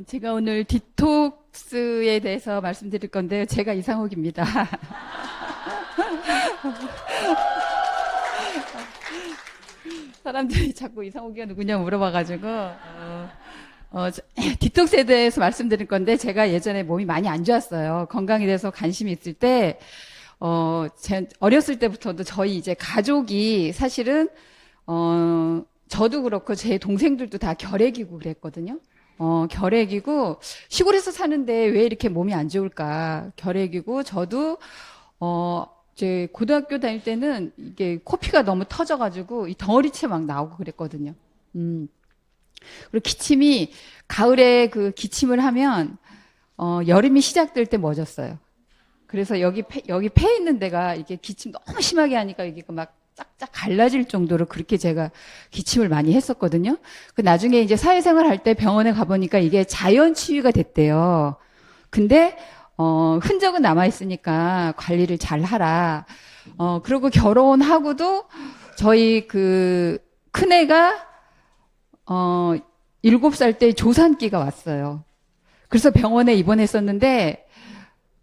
제가 오늘 디톡스에 대해서 말씀드릴 건데요. 제가 이상욱입니다. 사람들이 자꾸 이상욱이가 누구냐 물어봐가지고 디톡스에 대해서 말씀드릴 건데, 제가 예전에 몸이 많이 안 좋았어요. 건강에 대해서 관심이 있을 때 제 어렸을 때부터도 저희 이제 가족이 사실은 저도 그렇고 제 동생들도 다 결핵이고 그랬거든요. 결핵이고 시골에서 사는데 왜 이렇게 몸이 안 좋을까? 결핵이고 저도 제 고등학교 다닐 때는 이게 코피가 너무 터져가지고 이 덩어리째 막 나오고 그랬거든요. 그리고 기침이 가을에 그 기침을 하면 여름이 시작될 때 멎었어요. 그래서 여기 폐 있는 데가 이게 기침 너무 심하게 하니까 이게 막 쫙쫙 갈라질 정도로 그렇게 제가 기침을 많이 했었거든요. 그 나중에 이제 사회생활 할 때 병원에 가보니까 이게 자연 치유가 됐대요. 근데 흔적은 남아 있으니까 관리를 잘 하라. 그리고 결혼하고도 저희 그 큰애가 7살 때 조산기가 왔어요. 그래서 병원에 입원했었는데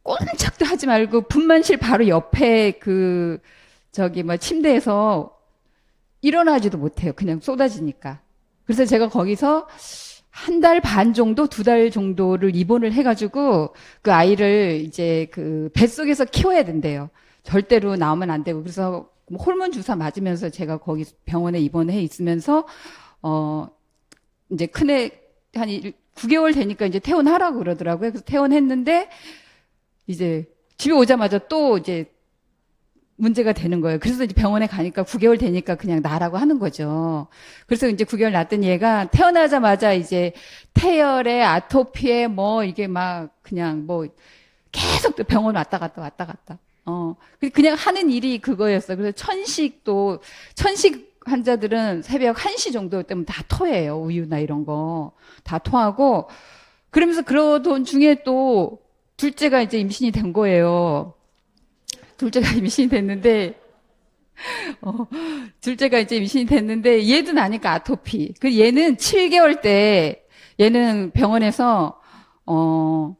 꼼짝도 하지 말고 분만실 바로 옆에 침대에서 일어나지도 못해요. 그냥 쏟아지니까. 그래서 제가 거기서 한 달 반 정도, 2달 정도를 입원을 해가지고 그 아이를 이제 그 뱃속에서 키워야 된대요. 절대로 나오면 안 되고. 그래서 호르몬 주사 맞으면서 제가 거기 병원에 입원해 있으면서 이제 큰애 한 9개월 되니까 이제 퇴원하라고 그러더라고요. 그래서 퇴원했는데 이제 집에 오자마자 또 이제 문제가 되는 거예요. 그래서 이제 병원에 가니까 9개월 되니까 그냥 나라고 하는 거죠. 그래서 이제 9개월 낳았던 얘가 태어나자마자 이제 태열에 아토피에 이게 막 그냥 계속 또 병원 왔다 갔다. 그냥 하는 일이 그거였어요. 그래서 천식 환자들은 새벽 1시 정도 때면 다 토해요. 우유나 이런 거. 다 토하고. 그러면서 그러던 중에 또 둘째가 이제 임신이 된 거예요. 둘째가 임신이 됐는데, 얘도 나니까 아토피. 얘는 7개월 때, 얘는 병원에서,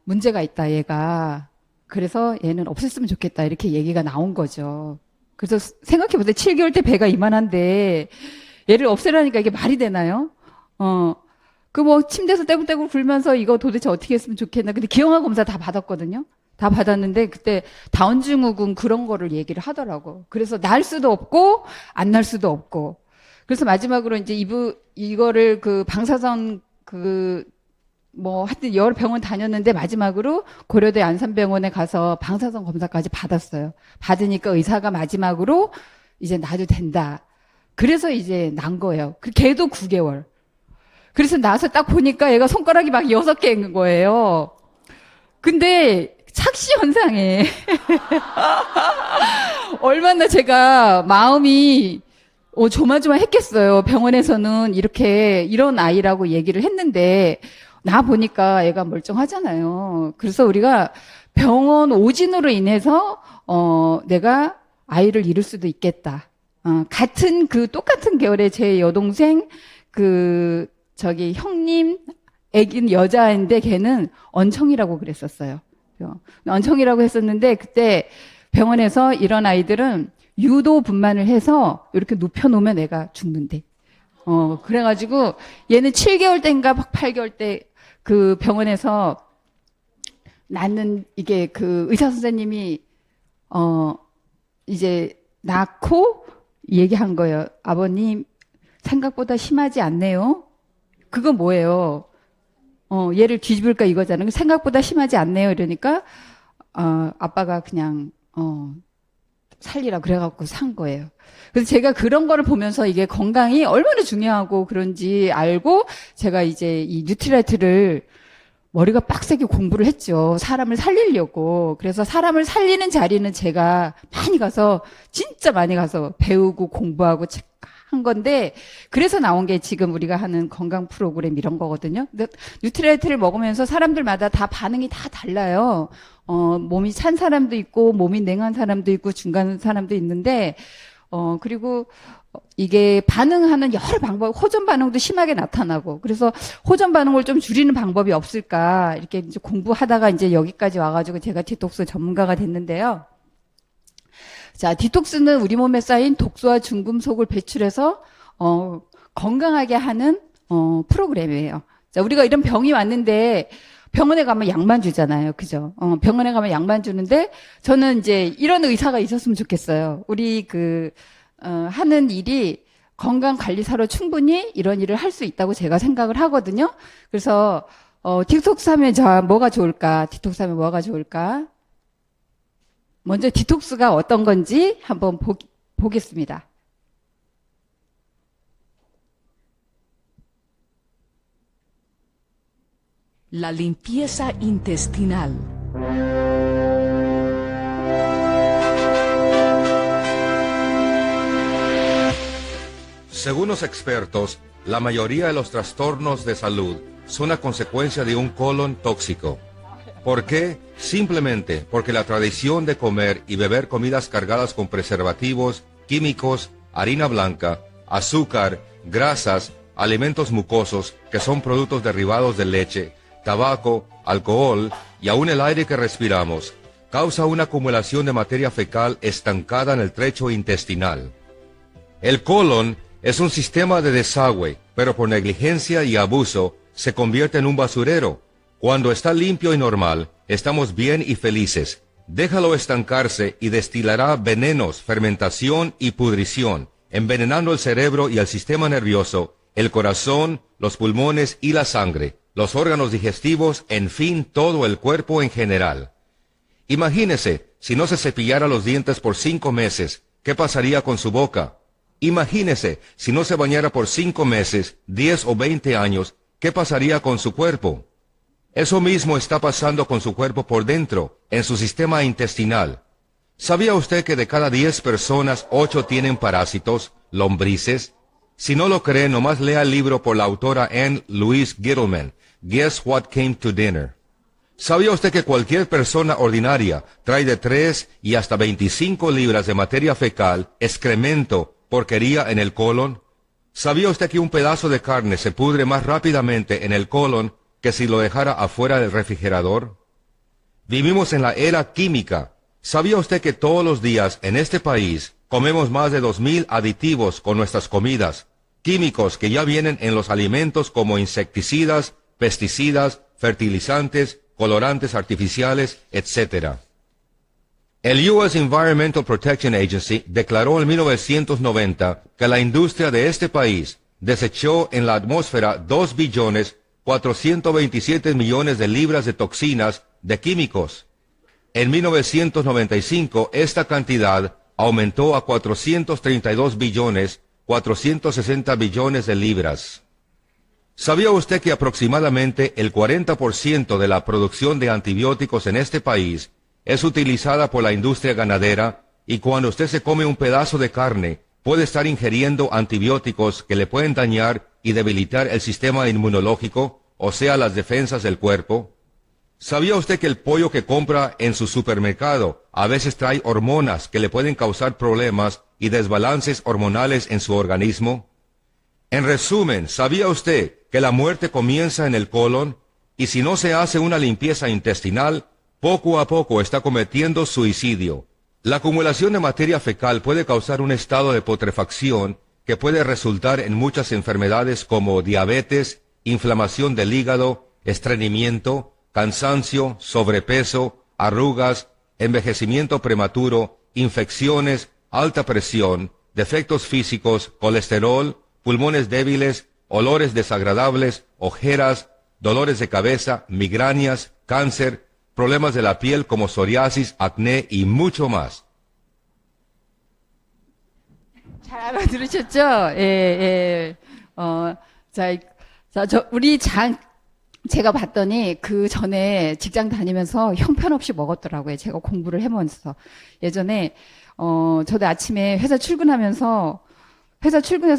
문제가 있다, 얘가. 그래서 얘는 없앴으면 좋겠다, 이렇게 얘기가 나온 거죠. 그래서 생각해보세요. 7개월 때 배가 이만한데, 얘를 없애라니까 이게 말이 되나요? 침대에서 떼굴떼굴 굴면서 이거 도대체 어떻게 했으면 좋겠나. 근데 기형아 검사 다 받았거든요. 다 받았는데 그때 다운 증후군 그런 거를 얘기를 하더라고. 그래서 날 수도 없고 안 날 수도 없고. 그래서 마지막으로 이제 이거를 방사선 하여튼 여러 병원 다녔는데 마지막으로 고려대 안산병원에 가서 방사선 검사까지 받았어요. 받으니까 의사가 마지막으로 이제 나도 된다. 그래서 이제 난 거예요. 걔도 9개월. 그래서 나서 딱 보니까 얘가 손가락이 막 6개인 거예요. 근데 착시 현상에 얼마나 제가 마음이 조마조마했겠어요. 병원에서는 이런 아이라고 얘기를 했는데 나 보니까 애가 멀쩡하잖아요. 그래서 우리가 병원 오진으로 인해서 내가 아이를 잃을 수도 있겠다. 똑같은 계열의 제 여동생 형님 애기는 여자인데 걔는 언청이라고 그랬었어요. 언청이라고 했었는데 그때 병원에서 이런 아이들은 유도 분만을 해서 이렇게 눕혀놓으면 애가 죽는데. 그래가지고 얘는 7개월 때인가 8개월 때 그 병원에서 낳는 이게 의사 선생님이 이제 낳고 얘기한 거예요. 아버님 생각보다 심하지 않네요. 그건 뭐예요? 얘를 뒤집을까 이거잖아요. 생각보다 심하지 않네요. 이러니까, 아빠가 그냥, 살리라 그래갖고 산 거예요. 그래서 제가 그런 거를 보면서 이게 건강이 얼마나 중요하고 그런지 알고 제가 이제 이 뉴트리라이트를 머리가 빡세게 공부를 했죠. 사람을 살리려고. 그래서 사람을 살리는 자리는 제가 진짜 많이 가서 배우고 공부하고 한 건데, 그래서 나온 게 지금 우리가 하는 건강 프로그램 이런 거거든요. 근데 뉴트리라이트를 먹으면서 사람들마다 다 반응이 다 달라요. 몸이 찬 사람도 있고, 몸이 냉한 사람도 있고, 중간 사람도 있는데, 그리고 이게 반응하는 여러 방법, 호전 반응도 심하게 나타나고, 그래서 호전 반응을 좀 줄이는 방법이 없을까, 이렇게 이제 공부하다가 이제 여기까지 와가지고 제가 디톡스 전문가가 됐는데요. 자, 디톡스는 우리 몸에 쌓인 독소와 중금속을 배출해서, 건강하게 하는, 프로그램이에요. 자, 우리가 이런 병이 왔는데, 병원에 가면 약만 주잖아요. 그죠? 병원에 가면 약만 주는데, 저는 이제 이런 의사가 있었으면 좋겠어요. 우리 하는 일이 건강관리사로 충분히 이런 일을 할 수 있다고 제가 생각을 하거든요. 그래서, 디톡스 하면 뭐가 좋을까? 디톡스 하면 뭐가 좋을까? 먼저 디톡스가 어떤 건지 한번 보겠습니다. La limpieza intestinal. Según los expertos, la mayoría de los trastornos de salud son a consecuencia de un colon tóxico. ¿Por qué? Simplemente porque la tradición de comer y beber comidas cargadas con preservativos, químicos, harina blanca, azúcar, grasas, alimentos mucosos, que son productos derivados de leche, tabaco, alcohol y aún el aire que respiramos, causa una acumulación de materia fecal estancada en el trecho intestinal. El colon es un sistema de desagüe, pero por negligencia y abuso se convierte en un basurero. Cuando está limpio y normal, estamos bien y felices. Déjalo estancarse y destilará venenos, fermentación y pudrición, envenenando el cerebro y el sistema nervioso, el corazón, los pulmones y la sangre, los órganos digestivos, en fin, todo el cuerpo en general. Imagínese, si no se cepillara los dientes por 5 meses, ¿qué pasaría con su boca? Imagínese, si no se bañara por 5 meses, 10 o 20 años, ¿qué pasaría con su cuerpo? Eso mismo está pasando con su cuerpo por dentro, en su sistema intestinal. ¿Sabía usted que de cada 10 personas, 8 tienen parásitos, lombrices? Si no lo cree, nomás lea el libro por la autora Anne Louise Gittleman, Guess What Came to Dinner. ¿Sabía usted que cualquier persona ordinaria trae de 3 y hasta 25 libras de materia fecal, excremento, porquería en el colon? ¿Sabía usted que un pedazo de carne se pudre más rápidamente en el colon que si lo dejara afuera del refrigerador? Vivimos en la era química. ¿Sabía usted que todos los días en este país comemos más de 2,000 aditivos con nuestras comidas, químicos que ya vienen en los alimentos como insecticidas, pesticidas, fertilizantes, colorantes artificiales, etc.? El US Environmental Protection Agency declaró en 1990 que la industria de este país desechó en la atmósfera 2,427 billones de libras de toxinas de químicos. En 1995 esta cantidad aumentó a 432,460 billones de libras. ¿Sabía usted que aproximadamente el 40% de la producción de antibióticos en este país es utilizada por la industria ganadera, y cuando usted se come un pedazo de carne puede estar ingiriendo antibióticos que le pueden dañar y debilitar el sistema inmunológico, o sea, las defensas del cuerpo? ¿Sabía usted que el pollo que compra en su supermercado a veces trae hormonas que le pueden causar problemas y desbalances hormonales en su organismo? En resumen, ¿sabía usted que la muerte comienza en el colon? Y si no se hace una limpieza intestinal, poco a poco está cometiendo suicidio. La acumulación de materia fecal puede causar un estado de putrefacción que puede resultar en muchas enfermedades como diabetes, inflamación del hígado, estreñimiento, cansancio, sobrepeso, arrugas, envejecimiento prematuro, infecciones, alta presión, defectos físicos, colesterol, pulmones débiles, olores desagradables, ojeras, dolores de cabeza, migrañas, cáncer, problemas de la piel como psoriasis, acné y mucho más. 잘 알아들으셨죠? 예, 예. 제가 봤더니 그 전에 직장 다니면서 형편없이 먹었더라고요. 제가 공부를 해보면서. 예전에, 저도 아침에 회사 출근해서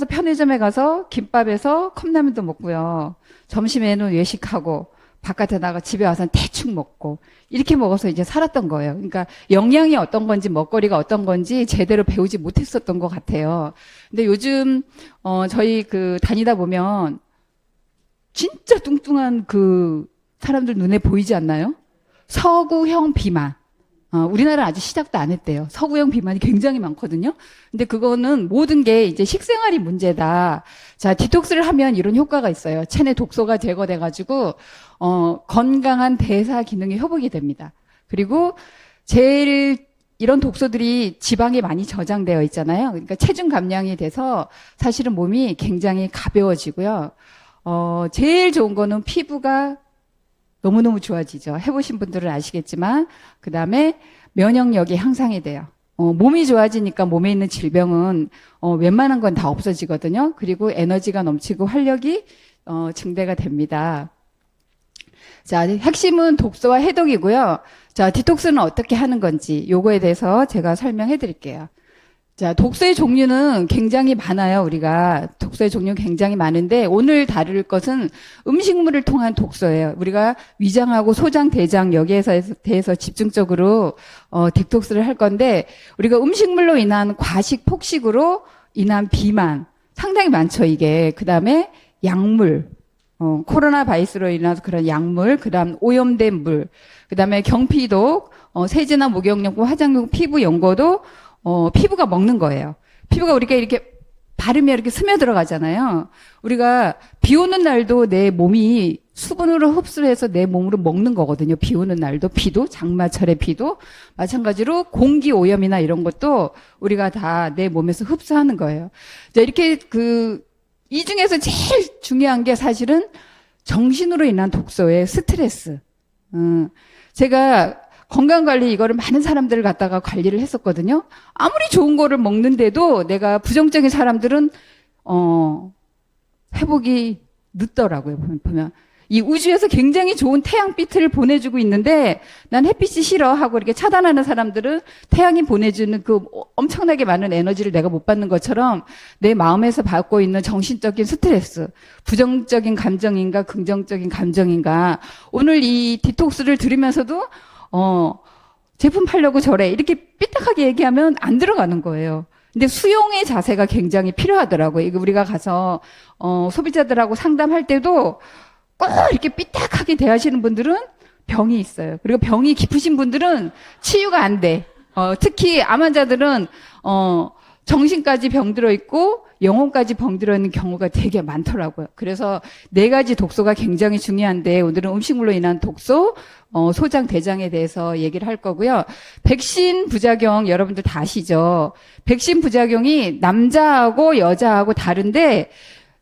편의점에 가서 김밥에서 컵라면도 먹고요. 점심에는 외식하고, 바깥에 나가 집에 와서는 대충 먹고 이렇게 먹어서 이제 살았던 거예요. 그러니까 영양이 어떤 건지 먹거리가 어떤 건지 제대로 배우지 못했었던 것 같아요. 근데 요즘 저희 그 다니다 보면 진짜 뚱뚱한 그 사람들 눈에 보이지 않나요? 서구형 비만. 우리나라 아직 시작도 안 했대요. 서구형 비만이 굉장히 많거든요. 근데 그거는 모든 게 이제 식생활이 문제다. 자, 디톡스를 하면 이런 효과가 있어요. 체내 독소가 제거돼가지고, 건강한 대사 기능이 회복이 됩니다. 그리고 제일 이런 독소들이 지방에 많이 저장되어 있잖아요. 그러니까 체중 감량이 돼서 사실은 몸이 굉장히 가벼워지고요. 제일 좋은 거는 피부가 너무너무 좋아지죠. 해보신 분들은 아시겠지만, 그 다음에 면역력이 향상이 돼요. 몸이 좋아지니까 몸에 있는 질병은 웬만한 건 다 없어지거든요. 그리고 에너지가 넘치고 활력이 증대가 됩니다. 자, 핵심은 독소와 해독이고요. 자, 디톡스는 어떻게 하는 건지 요거에 대해서 제가 설명해 드릴게요. 자, 독소의 종류는 굉장히 많아요. 우리가 독소의 종류 굉장히 많은데 오늘 다룰 것은 음식물을 통한 독소예요. 우리가 위장하고 소장, 대장 여기에 대해서 집중적으로 디톡스를 할 건데 우리가 음식물로 인한 과식, 폭식으로 인한 비만 상당히 많죠. 이게 그다음에 약물, 코로나 바이러스로 인해서 그런 약물, 그다음 오염된 물, 그다음에 경피독, 세제나 목욕용품, 화장용, 피부 연고도 피부가 먹는 거예요. 피부가 우리가 이렇게 바르면 이렇게 스며들어가잖아요. 우리가 비 오는 날도 내 몸이 수분으로 흡수해서 내 몸으로 먹는 거거든요. 비 오는 날도, 비도, 장마철의 비도. 마찬가지로 공기 오염이나 이런 것도 우리가 다 내 몸에서 흡수하는 거예요. 자, 이렇게 이 중에서 제일 중요한 게 사실은 정신으로 인한 독소의 스트레스. 제가 건강관리 이거를 많은 사람들을 갖다가 관리를 했었거든요. 아무리 좋은 거를 먹는데도 내가 부정적인 사람들은 회복이 늦더라고요. 보면 이 우주에서 굉장히 좋은 태양빛을 보내주고 있는데 난 햇빛이 싫어 하고 이렇게 차단하는 사람들은 태양이 보내주는 그 엄청나게 많은 에너지를 내가 못 받는 것처럼 내 마음에서 받고 있는 정신적인 스트레스, 부정적인 감정인가 긍정적인 감정인가, 오늘 이 디톡스를 들으면서도 제품 팔려고 저래 이렇게 삐딱하게 얘기하면 안 들어가는 거예요. 근데 수용의 자세가 굉장히 필요하더라고요. 이거 우리가 가서 소비자들하고 상담할 때도 꼭 이렇게 삐딱하게 대하시는 분들은 병이 있어요. 그리고 병이 깊으신 분들은 치유가 안 돼. 특히 암 환자들은 정신까지 병들어 있고 영혼까지 병들어 있는 경우가 되게 많더라고요. 그래서 4가지 독소가 굉장히 중요한데 오늘은 음식물로 인한 독소, 소장, 대장에 대해서 얘기를 할 거고요. 백신 부작용 여러분들 다 아시죠? 백신 부작용이 남자하고 여자하고 다른데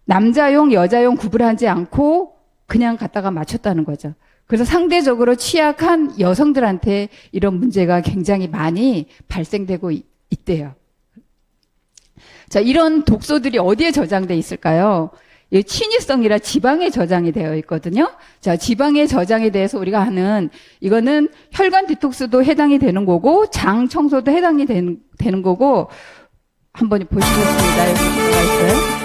남자용, 여자용 구분하지 않고 그냥 갖다가 맞췄다는 거죠. 그래서 상대적으로 취약한 여성들한테 이런 문제가 굉장히 많이 발생되고 있대요. 자, 이런 독소들이 어디에 저장돼 있을까요? 이 친유성이라 지방에 저장이 되어 있거든요. 자, 지방의 저장에 대해서 우리가 하는 이거는 혈관 디톡스도 해당이 되는 거고 장 청소도 해당이 되는 거고 한번 보시겠습니다. 여기 들어가 있어요.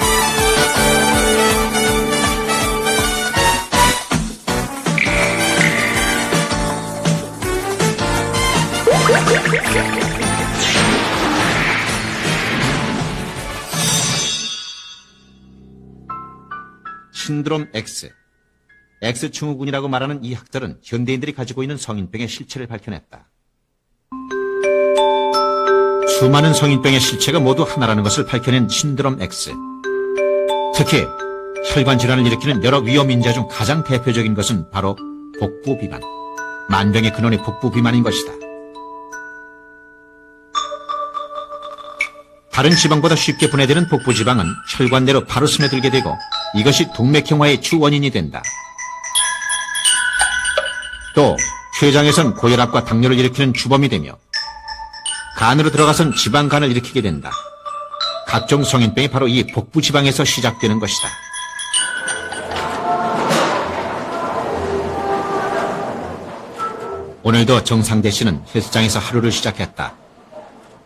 신드롬 X. X증후군이라고 말하는 이 학설은 현대인들이 가지고 있는 성인병의 실체를 밝혀냈다. 수많은 성인병의 실체가 모두 하나라는 것을 밝혀낸 신드롬 X. 특히 혈관 질환을 일으키는 여러 위험 인자 중 가장 대표적인 것은 바로 복부 비만. 만병의 근원이 복부 비만인 것이다. 다른 지방보다 쉽게 분해되는 복부 지방은 혈관 내로 바로 스며들게 되고 이것이 동맥경화의 주 원인이 된다. 또 췌장에선 고혈압과 당뇨를 일으키는 주범이 되며 간으로 들어가선 지방간을 일으키게 된다. 각종 성인병이 바로 이 복부 지방에서 시작되는 것이다. 오늘도 정상대 씨는 헬스장에서 하루를 시작했다.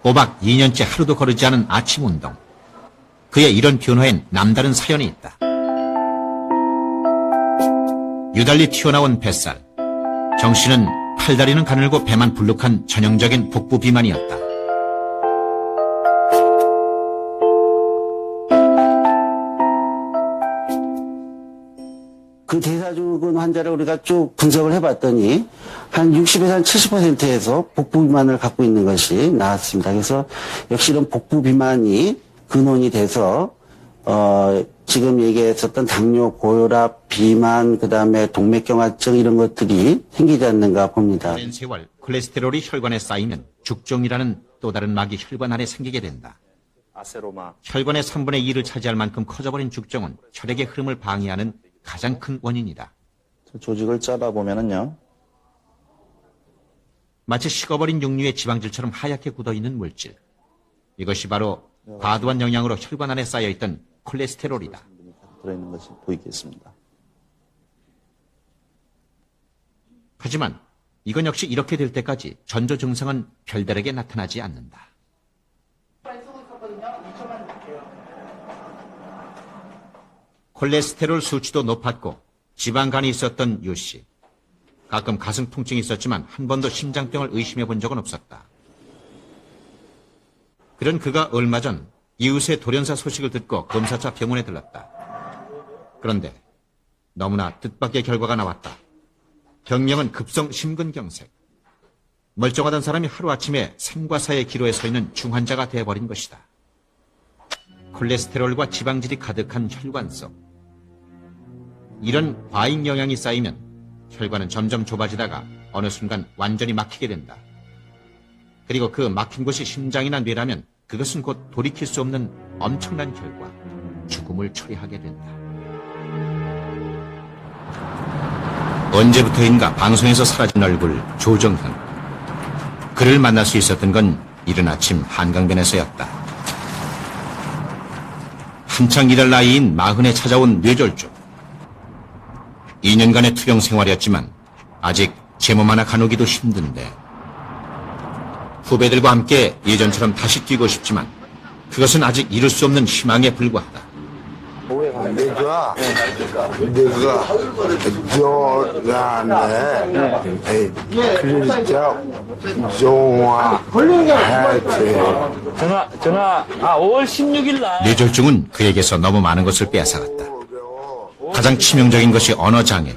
꼬박 2년째 하루도 거르지 않은 아침 운동. 그의 이런 변화엔 남다른 사연이 있다. 유달리 튀어나온 뱃살. 정 씨는 팔다리는 가늘고 배만 불룩한 전형적인 복부 비만이었다. 그 대사증후군 환자를 우리가 쭉 분석을 해봤더니 한 60에서 한 70%에서 복부 비만을 갖고 있는 것이 나왔습니다. 그래서 역시 이런 복부 비만이 근원이 돼서 지금 얘기했었던 당뇨, 고혈압, 비만, 그다음에 동맥경화증 이런 것들이 생기지 않는가 봅니다. 오랜 세월 콜레스테롤이 혈관에 쌓이면 죽종이라는 또 다른 막이 혈관 안에 생기게 된다. 아세로마. 혈관의 3분의 2를 차지할 만큼 커져버린 죽종은 혈액의 흐름을 방해하는 가장 큰 원인이다. 조직을 짜다 보면은요. 마치 식어버린 육류의 지방질처럼 하얗게 굳어있는 물질. 이것이 바로 과도한 영양으로 혈관 안에 쌓여있던 콜레스테롤이다. 들어있는 것이 보이겠습니다. 하지만 이건 역시 이렇게 될 때까지 전조 증상은 별다르게 나타나지 않는다. 콜레스테롤 수치도 높았고 지방간이 있었던 유 씨. 가끔 가슴 통증이 있었지만 한 번도 심장병을 의심해 본 적은 없었다. 그런 그가 얼마 전 이웃의 돌연사 소식을 듣고 검사차 병원에 들렀다. 그런데 너무나 뜻밖의 결과가 나왔다. 병명은 급성 심근경색. 멀쩡하던 사람이 하루아침에 생과 사의 기로에 서 있는 중환자가 되어버린 것이다. 콜레스테롤과 지방질이 가득한 혈관 속. 이런 과잉 영양이 쌓이면 혈관은 점점 좁아지다가 어느 순간 완전히 막히게 된다. 그리고 그 막힌 곳이 심장이나 뇌라면 그것은 곧 돌이킬 수 없는 엄청난 결과, 죽음을 초래하게 된다. 언제부터인가 방송에서 사라진 얼굴 조정현. 그를 만날 수 있었던 건 이른 아침 한강변에서였다. 한창 일할 나이인 40에 찾아온 뇌졸중. 2년간의 투병 생활이었지만 아직 제 몸 하나 가누기도 힘든데 후배들과 함께 예전처럼 다시 뛰고 싶지만 그것은 아직 이룰 수 없는 희망에 불과하다. 내가 저란에 글자 전화 5월 16일 날 뇌졸중은 그에게서 너무 많은 것을 빼앗아갔다. 가장 치명적인 것이 언어장애.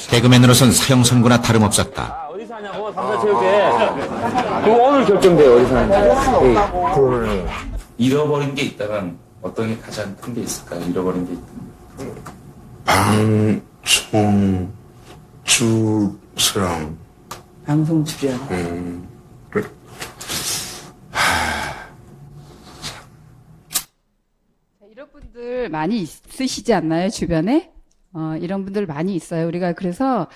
개그맨으로선 사형선고나 다름없었다. 어디서 하냐고 삼사체육회 그거 오늘 결정돼요. 어디서 하는지. 그러네. 잃어버린 게 있다면 어떤 게 가장 큰 게 있을까요? 잃어버린 게 있다면. 방송 출연. 방송 출연. 그래. 이런 분들 많이 있으시지 않나요, 주변에? 이런 분들 많이 있어요. 우리가 그래서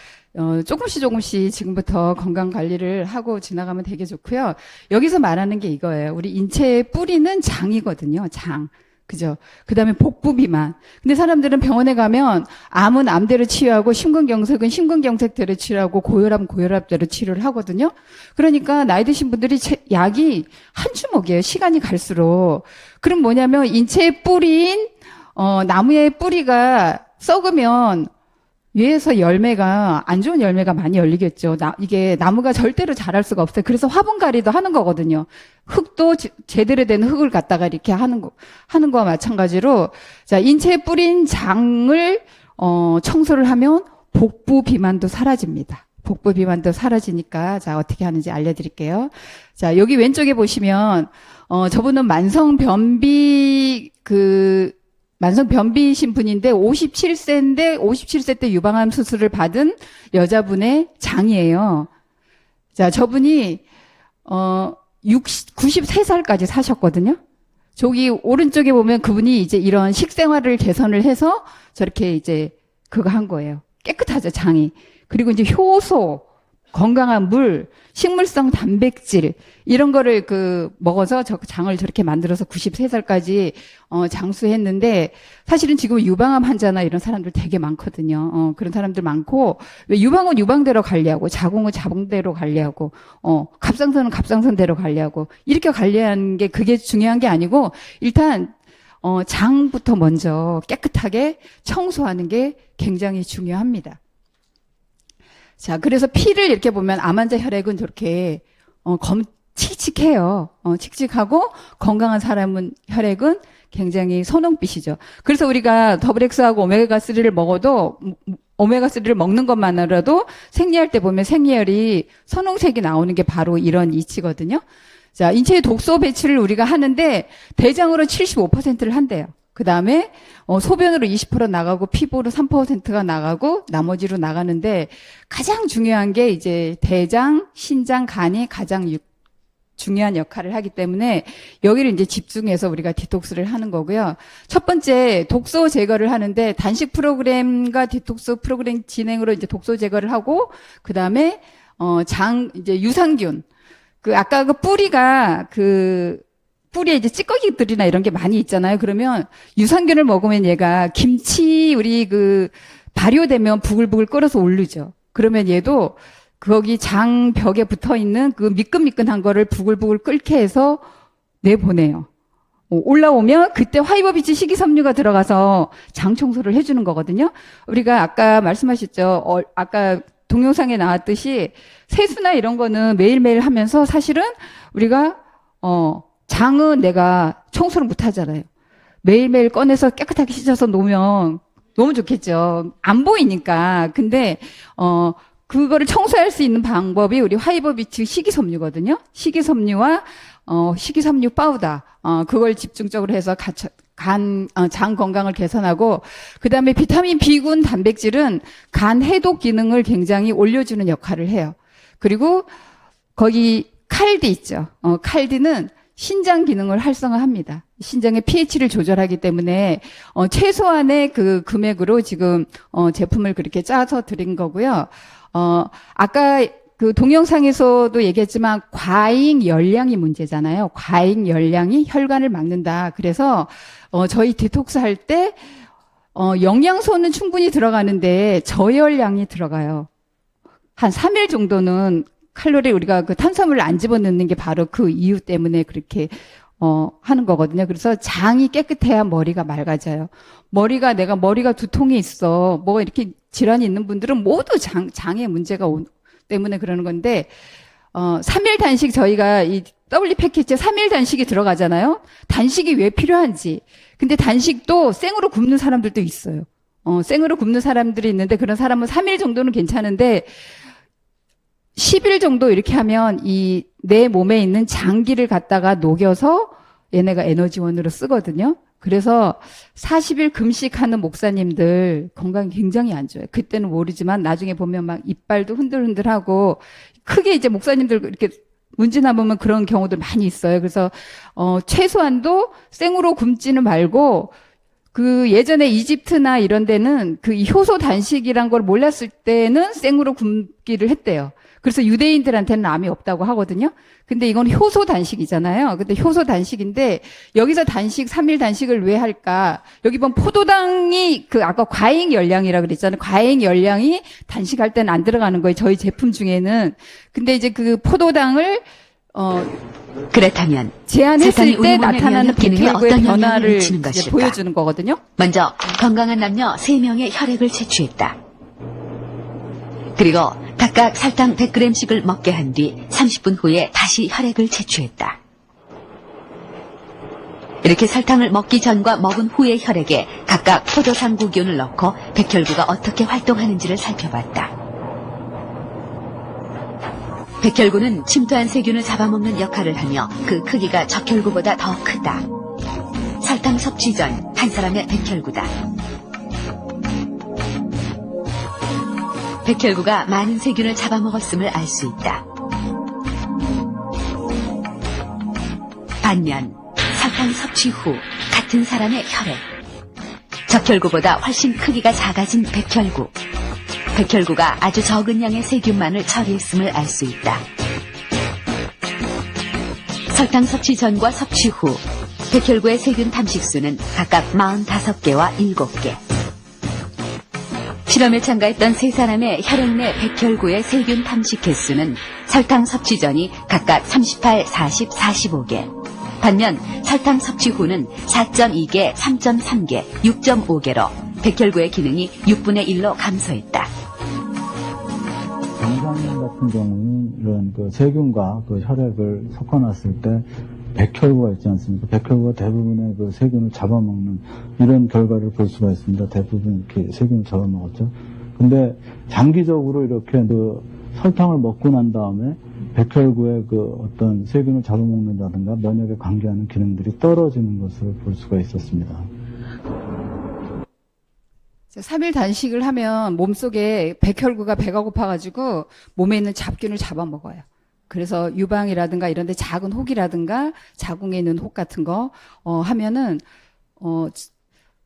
조금씩 지금부터 건강 관리를 하고 지나가면 되게 좋고요. 여기서 말하는 게 이거예요. 우리 인체의 뿌리는 장이거든요. 장. 그죠? 그 다음에 복부 비만. 근데 사람들은 병원에 가면 암은 암대로 치료하고 심근경색은 심근경색대로 치료하고 고혈압은 고혈압대로 치료를 하거든요. 그러니까 나이 드신 분들이 약이 한 주먹이에요. 시간이 갈수록. 그럼 뭐냐면 인체의 뿌리인 나무의 뿌리가 썩으면 위에서 열매가 안 좋은 열매가 많이 열리겠죠. 이게 나무가 절대로 자랄 수가 없어요. 그래서 화분갈이도 하는 거거든요. 흙도 제대로 된 흙을 갖다가 이렇게 하는 거와 마찬가지로 자 인체에 뿌린 장을 청소를 하면 복부 비만도 사라집니다. 복부 비만도 사라지니까 자 어떻게 하는지 알려드릴게요. 자 여기 왼쪽에 보시면 저분은 만성 변비이신 분인데 57세인데 57세 때 유방암 수술을 받은 여자분의 장이에요. 자, 저분이 93살까지 사셨거든요. 저기 오른쪽에 보면 그분이 이제 이런 식생활을 개선을 해서 저렇게 이제 그거 한 거예요. 깨끗하죠, 장이. 그리고 이제 효소, 건강한 물, 식물성 단백질 이런 거를 먹어서 저 장을 저렇게 만들어서 93살까지 장수했는데 사실은 지금 유방암 환자나 이런 사람들 되게 많거든요. 그런 사람들 많고 왜 유방은 유방대로 관리하고 자궁은 자궁대로 관리하고 갑상선은 갑상선대로 관리하고 이렇게 관리하는 게 그게 중요한 게 아니고 일단 장부터 먼저 깨끗하게 청소하는 게 굉장히 중요합니다. 자, 그래서 피를 이렇게 보면 암 환자 혈액은 저렇게 칙칙해요. 칙칙하고 건강한 사람은 혈액은 굉장히 선홍빛이죠. 그래서 우리가 더블엑스하고 오메가3를 먹어도 오메가3를 먹는 것만으로도 생리할 때 보면 생리혈이 선홍색이 나오는 게 바로 이런 이치거든요. 자, 인체의 독소 배출을 우리가 하는데 대장으로 75%를 한대요. 그 다음에 소변으로 20% 나가고 피부로 3%가 나가고 나머지로 나가는데 가장 중요한 게 이제 대장, 신장, 간이 가장 중요한 역할을 하기 때문에 여기를 이제 집중해서 우리가 디톡스를 하는 거고요. 첫 번째 독소 제거를 하는데 단식 프로그램과 디톡스 프로그램 진행으로 이제 독소 제거를 하고 그 다음에 이제 유산균 아까 그 뿌리에 이제 찌꺼기들이나 이런 게 많이 있잖아요. 그러면 유산균을 먹으면 얘가 김치 우리 발효되면 부글부글 끓어서 오르죠. 그러면 얘도 거기 장벽에 붙어 있는 그 미끈미끈한 거를 부글부글 끓게 해서 내보내요. 올라오면 그때 화이버비치 식이섬유가 들어가서 장 청소를 해주는 거거든요. 우리가 아까 말씀하셨죠. 아까 동영상에 나왔듯이 세수나 이런 거는 매일매일 하면서 사실은 우리가 장은 내가 청소를 못 하잖아요. 매일매일 꺼내서 깨끗하게 씻어서 놓으면 너무 좋겠죠. 안 보이니까. 근데 그거를 청소할 수 있는 방법이 우리 화이버비치 식이섬유거든요. 식이섬유와 식이섬유 파우더 그걸 집중적으로 해서 장 건강을 개선하고 그다음에 비타민 B군 단백질은 간 해독 기능을 굉장히 올려주는 역할을 해요. 그리고 거기 칼디 있죠. 칼디는 신장 기능을 활성화합니다. 신장의 pH를 조절하기 때문에 최소한의 그 금액으로 지금 제품을 그렇게 짜서 드린 거고요. 아까 그 동영상에서도 얘기했지만 과잉 열량이 문제잖아요. 과잉 열량이 혈관을 막는다. 그래서 저희 디톡스 할 때 영양소는 충분히 들어가는데 저열량이 들어가요. 한 3일 정도는 칼로리 우리가 그 탄수화물을 안 집어넣는 게 바로 그 이유 때문에 그렇게 하는 거거든요. 그래서 장이 깨끗해야 머리가 맑아져요. 내가 머리가 두통이 있어. 뭐 이렇게 질환이 있는 분들은 모두 장에 문제가 때문에 그러는 건데 3일 단식 저희가 이 W 패키지에 3일 단식이 들어가잖아요. 단식이 왜 필요한지. 근데 단식도 생으로 굶는 사람들도 있어요. 생으로 굶는 사람들이 있는데 그런 사람은 3일 정도는 괜찮은데 10일 정도 이렇게 하면 내 몸에 있는 장기를 갖다가 녹여서 얘네가 에너지원으로 쓰거든요. 그래서 40일 금식하는 목사님들 건강이 굉장히 안 좋아요. 그때는 모르지만 나중에 보면 막 이빨도 흔들흔들하고 크게 이제 목사님들 이렇게 문지나 보면 그런 경우도 많이 있어요. 그래서 최소한도 생으로 굶지는 말고 그 예전에 이집트나 이런 데는 그 효소 단식이란 걸 몰랐을 때는 생으로 굶기를 했대요. 그래서 유대인들한테는 암이 없다고 하거든요. 근데 이건 효소 단식이잖아요. 근데 효소 단식인데 여기서 3일 단식을 왜 할까? 여기 보면 포도당이 아까 과잉 열량이라 그랬잖아요. 과잉 열량이 단식할 때는 안 들어가는 거예요. 저희 제품 중에는. 근데 이제 그 포도당을 그렇다면 제한했을 때 나타나는 나타나는 기능에 백혈구의 어떤 영향을 변화를 미치는 이제 것일까? 보여주는 거거든요. 먼저 건강한 남녀 3명의 혈액을 채취했다. 그리고 각각 설탕 100g씩을 먹게 한 뒤 30분 후에 다시 혈액을 채취했다. 이렇게 설탕을 먹기 전과 먹은 후의 혈액에 각각 포도상구균을 넣고 백혈구가 어떻게 활동하는지를 살펴봤다. 백혈구는 침투한 세균을 잡아먹는 역할을 하며 그 크기가 적혈구보다 더 크다. 설탕 섭취 전 한 사람의 백혈구다. 백혈구가 많은 세균을 잡아먹었음을 알 수 있다. 반면 설탕 섭취 후 같은 사람의 혈액. 적혈구보다 훨씬 크기가 작아진 백혈구. 백혈구가 아주 적은 양의 세균만을 처리했음을 알 수 있다. 설탕 섭취 전과 섭취 후 백혈구의 세균 탐식수는 각각 45개와 7개. 실험에 참가했던 3사람의 혈액 내 백혈구의 세균 탐식 횟수는 설탕 섭취 전이 각각 38, 40, 45개. 반면 설탕 섭취 후는 4.2개, 3.3개, 6.5개로 백혈구의 기능이 6분의 1로 감소했다. 정상인 같은 경우는 이런 그 세균과 그 혈액을 섞어놨을 때 백혈구가 있지 않습니까? 백혈구가 대부분의 그 세균을 잡아먹는 이런 결과를 볼 수가 있습니다. 대부분 이렇게 세균을 잡아먹었죠. 근데 장기적으로 이렇게 그 설탕을 먹고 난 다음에 백혈구의 그 어떤 세균을 잡아먹는다든가 면역에 관계하는 기능들이 떨어지는 것을 볼 수가 있었습니다. 3일 단식을 하면 몸속에 백혈구가 배가 고파가지고 몸에 있는 잡균을 잡아먹어요. 그래서 유방이라든가 이런 데 작은 혹이라든가 자궁에 있는 혹 같은 거 하면은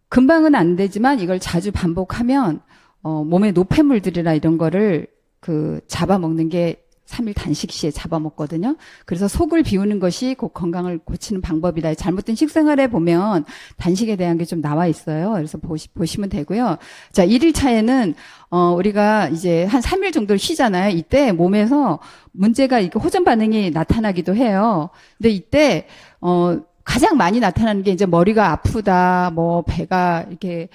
금방은 안 되지만 이걸 자주 반복하면 몸의 노폐물들이나 이런 거를 그 잡아먹는 게 3일 단식 시에 잡아먹거든요. 그래서 속을 비우는 것이 곧 건강을 고치는 방법이다. 잘못된 식생활에 보면 단식에 대한 게 좀 나와 있어요. 그래서 보시면 되고요. 자, 1일차에는 우리가 이제 한 3일 정도 쉬잖아요. 이때 몸에서 문제가 이렇게 호전 반응이 나타나기도 해요. 근데 이때 가장 많이 나타나는 게 이제 머리가 아프다, 뭐 배가 이렇게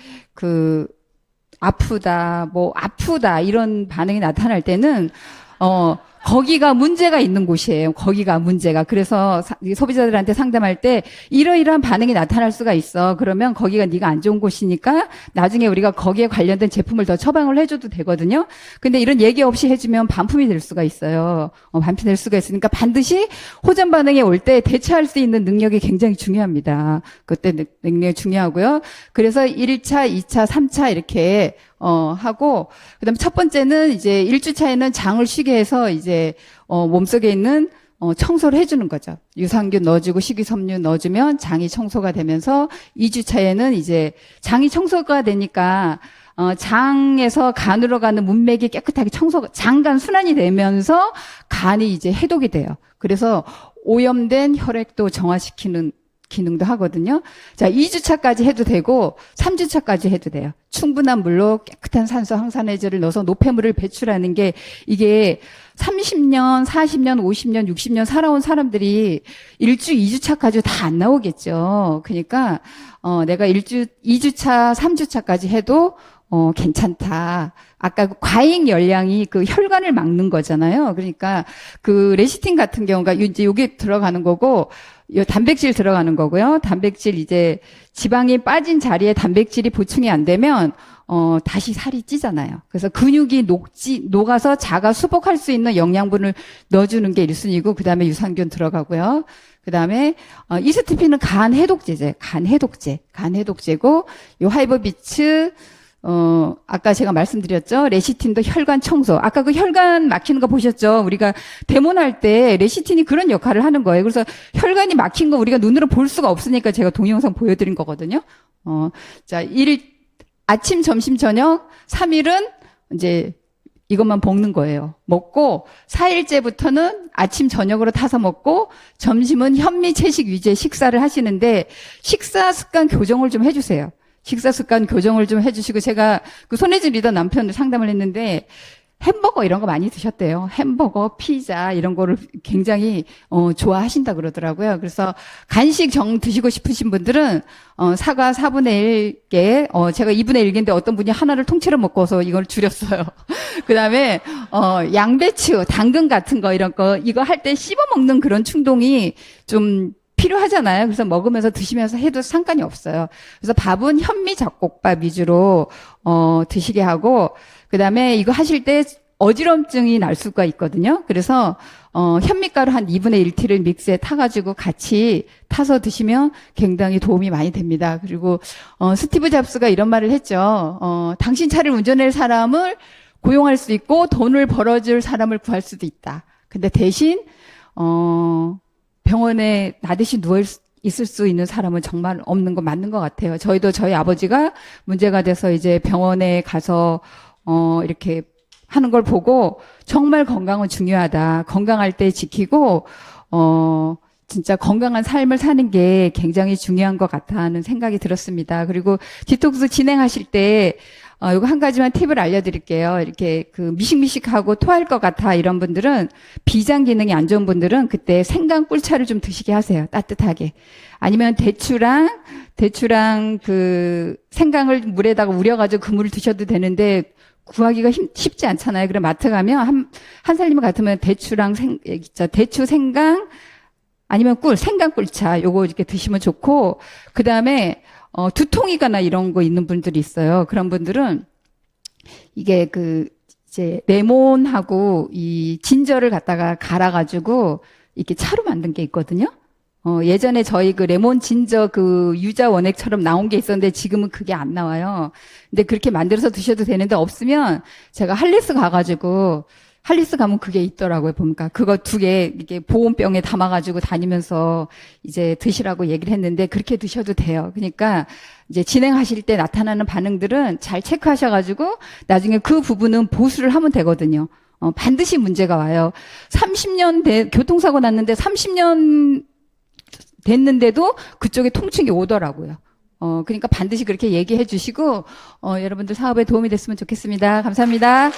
아프다, 뭐 아프다 이런 반응이 나타날 때는 거기가 문제가 있는 곳이에요. 거기가 문제가. 그래서 소비자들한테 상담할 때 이러이러한 반응이 나타날 수가 있어. 그러면 거기가 네가 안 좋은 곳이니까 나중에 우리가 거기에 관련된 제품을 더 처방을 해줘도 되거든요. 근데 이런 얘기 없이 해주면 반품이 될 수가 있어요. 반품이 될 수가 있으니까 반드시 호전 반응이 올 때 대처할 수 있는 능력이 굉장히 중요합니다. 그때 능력이 중요하고요. 그래서 1차, 2차, 3차 이렇게 하고, 그 다음에 첫 번째는 이제 1주차에는 장을 쉬게 해서 이제, 몸속에 있는, 청소를 해주는 거죠. 유산균 넣어주고 식이섬유 넣어주면 장이 청소가 되면서 2주차에는 이제 장이 청소가 되니까, 장에서 간으로 가는 문맥이 깨끗하게 장간 순환이 되면서 간이 이제 해독이 돼요. 그래서 오염된 혈액도 정화시키는 기능도 하거든요. 자, 2주차까지 해도 되고 3주차까지 해도 돼요. 충분한 물로 깨끗한 산소 항산화제를 넣어서 노폐물을 배출하는 게 이게 30년, 40년, 50년, 60년 살아온 사람들이 1주, 2주차까지 다 안 나오겠죠. 그러니까 내가 2주차, 3주차까지 해도 괜찮다. 아까 그 과잉 열량이 그 혈관을 막는 거잖아요. 그러니까 그 레시틴 같은 경우가 이제 여기 들어가는 거고 단백질 들어가는 거고요. 단백질 이제 지방이 빠진 자리에 단백질이 보충이 안 되면 다시 살이 찌잖아요. 그래서 근육이 녹아서 자가 수복할 수 있는 영양분을 넣어주는 게 1순위고 그다음에 유산균 들어가고요. 그다음에 이스티핀은 간 해독제고 요 하이버비츠 아까 제가 말씀드렸죠. 레시틴도 혈관 청소. 아까 그 혈관 막히는 거 보셨죠? 우리가 데모할 때 레시틴이 그런 역할을 하는 거예요. 그래서 혈관이 막힌 거 우리가 눈으로 볼 수가 없으니까 제가 동영상 보여드린 거거든요. 자, 1일, 아침, 점심, 저녁, 3일은 이제 이것만 먹는 거예요. 먹고 4일째부터는 아침, 저녁으로 타서 먹고 점심은 현미 채식 위주의 식사를 하시는데 식사 습관 교정을 좀 해주세요. 식사 습관 교정을 좀 해주시고 제가 그 손혜진 리더 남편을 상담을 했는데 햄버거 이런 거 많이 드셨대요. 햄버거, 피자 이런 거를 굉장히 좋아하신다 그러더라고요. 그래서 간식 드시고 싶으신 분들은 사과 4분의 1개 제가 2분의 1개인데 어떤 분이 하나를 통째로 먹고서 이걸 줄였어요. 그다음에 양배추, 당근 같은 거 이런 거 이거 할 때 씹어 먹는 그런 충동이 좀 필요하잖아요. 그래서 먹으면서 드시면서 해도 상관이 없어요. 그래서 밥은 현미 잡곡밥 위주로 드시게 하고 그다음에 이거 하실 때 어지럼증이 날 수가 있거든요. 그래서 현미가루 한 2분의 1티를 믹스에 타가지고 같이 타서 드시면 굉장히 도움이 많이 됩니다. 그리고 스티브 잡스가 이런 말을 했죠. 당신 차를 운전할 사람을 고용할 수 있고 돈을 벌어줄 사람을 구할 수도 있다. 근데 대신 병원에 나듯이 누워 있을 수 있는 사람은 정말 없는 거 맞는 것 같아요. 저희도 저희 아버지가 문제가 돼서 이제 병원에 가서 이렇게 하는 걸 보고 정말 건강은 중요하다. 건강할 때 지키고 진짜 건강한 삶을 사는 게 굉장히 중요한 것 같다는 생각이 들었습니다. 그리고 디톡스 진행하실 때 이거 한 가지만 팁을 알려드릴게요. 이렇게 그 미식미식하고 토할 것 같아 이런 분들은 비장 기능이 안 좋은 분들은 그때 생강 꿀차를 좀 드시게 하세요. 따뜻하게. 아니면 대추랑 그 생강을 물에다가 우려가지고 그 물을 드셔도 되는데 구하기가 쉽지 않잖아요. 그럼 마트 가면 한 살림 같으면 대추랑 대추 생강 아니면 생강꿀차 요거 이렇게 드시면 좋고, 그 다음에 두통이거나 이런 거 있는 분들이 있어요. 그런 분들은 이게 이제 레몬하고 이 진저를 갖다가 갈아가지고 이렇게 차로 만든 게 있거든요. 예전에 저희 레몬 진저 유자 원액처럼 나온 게 있었는데 지금은 그게 안 나와요. 근데 그렇게 만들어서 드셔도 되는데 없으면 제가 할리스 가면 그게 있더라고요. 보니까 그거 2개 이렇게 보온병에 담아가지고 다니면서 이제 드시라고 얘기를 했는데 그렇게 드셔도 돼요. 그러니까 이제 진행하실 때 나타나는 반응들은 잘 체크하셔가지고 나중에 그 부분은 보수를 하면 되거든요. 반드시 문제가 와요. 30년 교통사고 났는데 30년 됐는데도 그쪽에 통증이 오더라고요. 그러니까 반드시 그렇게 얘기해 주시고, 여러분들 사업에 도움이 됐으면 좋겠습니다. 감사합니다.